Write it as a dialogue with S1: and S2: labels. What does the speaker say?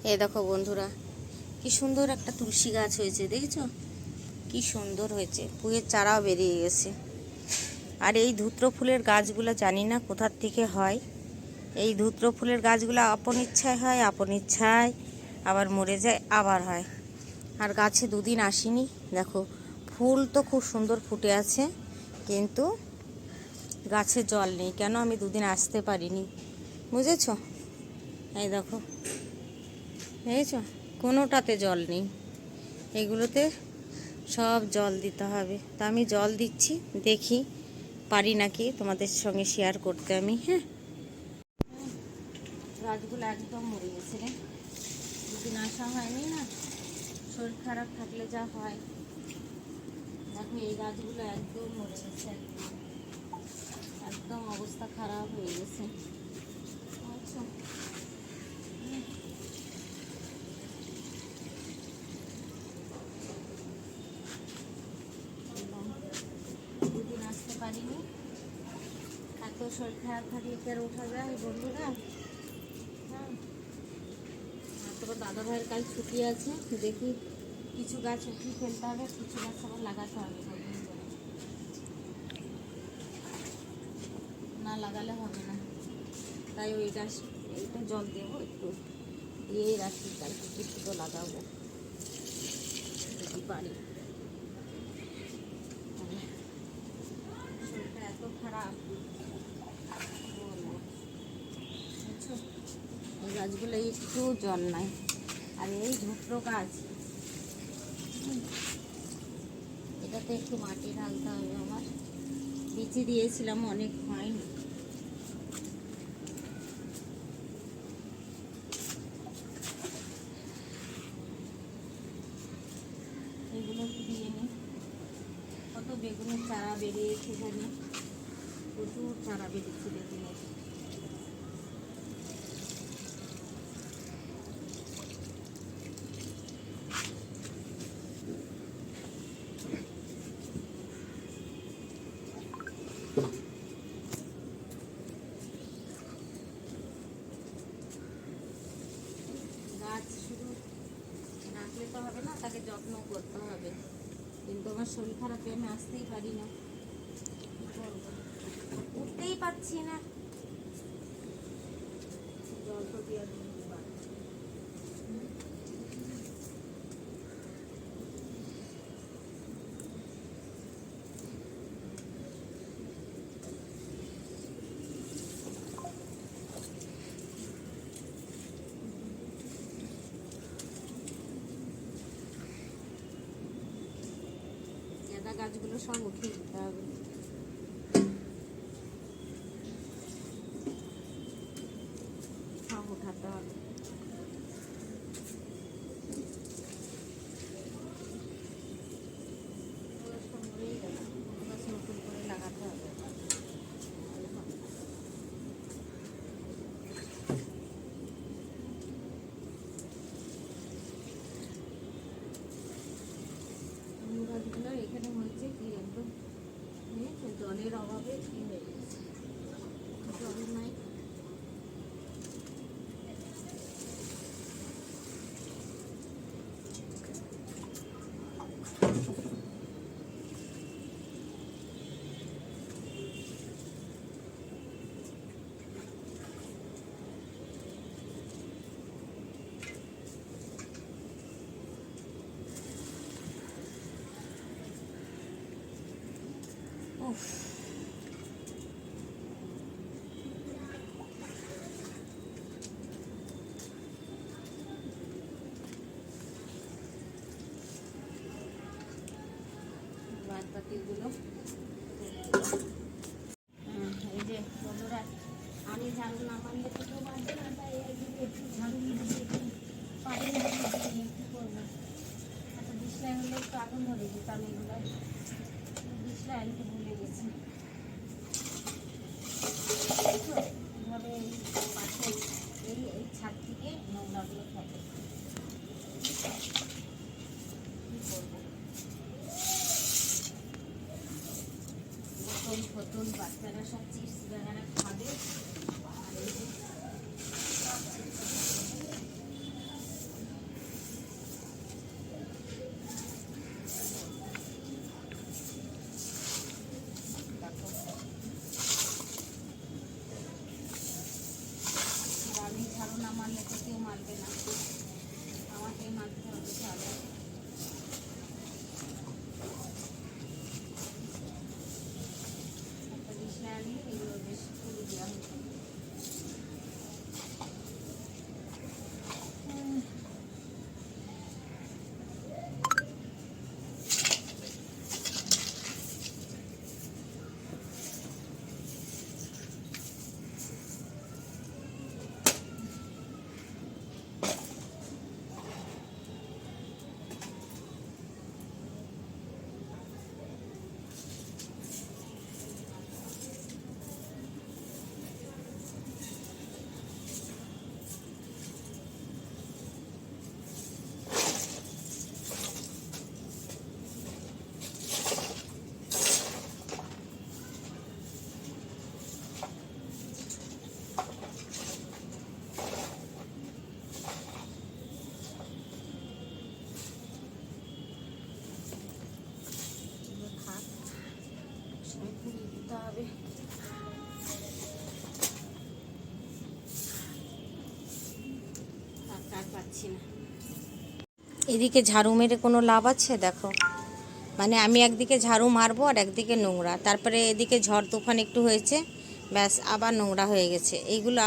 S1: এই দেখো বন্ধুরা, কি সুন্দর একটা তুলসী গাছ হয়েছে, দেখছো কি সুন্দর হয়েছে, পুয়ের চারাও বেরিয়ে গেছে। আর এই ধূত্র ফুলের গাছগুলো জানি না কোথার থেকে হয়। এই ধূত্র ফুলের গাছগুলো আপন ইচ্ছায় হয়, আপন ইচ্ছায় আবার মরে যায়, আবার হয়। আর গাছে দুদিন আসিনি, দেখো ফুল তো খুব সুন্দর ফুটে আছে, কিন্তু গাছে জল নেই। কেন আমি দুদিন আসতে পারিনি, বুঝেছো? এই দেখো, দেখেছো, কোনোটাতে জল নেই। এগুলোতে সব জল দিতে হবে, তা আমি জল দিচ্ছি, দেখি পারি নাকি তোমাদের সঙ্গে শেয়ার করতে আমি। হ্যাঁ, গাছগুলো একদম মরে গেছে রে, দুদিন আসা হয়নি না, শরীর খারাপ থাকলে যা হয়। দেখো এই গাছগুলো একদম মরে গেছে, একদম অবস্থা খারাপ হয়ে গেছে। আচ্ছা, দুদিন আসতে পারিনি, এত শরীর খারাপ থাকলে কি আর ওঠা যায় বন্ধুরা? হ্যাঁ, আর তোমার দাদা ভাইয়ের কাল ছুটি আছে, দেখি কিছু গাছ উঠিয়ে ফেলতে হবে, কিছু গাছ আবার লাগাতে হবে। না লাগালে হবে না, তাই ওই গাছ এইটা জল দেবো, একটু দিয়েই রাখি, কালকে কিছু তো লাগাবো যদি পারি। শরীরটা এত খারাপ, বুঝছো? এই গাছগুলো একটু জল নাই। আর এই ধূত্র গাছ, এটাতে একটু মাটি ঢালতে হবে আমার, বিচি দিয়েছিলাম, অনেক হয়নি। এগুলো একটু দিয়ে নিই। কত বেগুনের চারা বেরিয়েছে এখানে, প্রচুর চারা বেরিয়েছে বেগুনের। গাছ শুধু রাখলে তো হবে না, তাকে যত্ন করতে হবে। কিন্তু আমার শরীর খারাপে আমি আসতেই পারি না, উঠতেই পারছি না। জল তো দিয়ে গাঁদা গাছগুলো সব উঠিয়ে দিতে হবে। সব উঠাতে হবে। নতুন করে লাগাতে হবে। গাছগুলো এখানে হয়েছে কি একদম জলের অভাবে কি হয়ে গেছে, জল নাই। উফ, বাদ বাকিগুলো এই যে বন্ধুরা, আমি ঝাড়ু না মারলে তো কেউ মারবে না, তাই একটু ঝাড়ু দিয়ে পারি না, কী করবো? একটা ডিসলাই হলে একটু আগুন ধরে দিতাম, এগুলো ডিসলাই আনতে ভুলে গেছি। এভাবে এই পাশে এই ছাদ থেকে নোংরাগুলো থাকে, কী করবো? নতুন নতুন বাচ্চারা সব চিপস বাগানা খাবে, আর এই যে এদিকে ঝাড়ু মেরে কোনো লাভ আছে? দেখো, মানে আমি একদিকে ঝাড়ু মারবো আর একদিকে নোংরা, তারপরে এদিকে ঝড় তুফান একটু হয়েছে, ব্যাস আবার নোংরা হয়ে গেছে। এইগুলো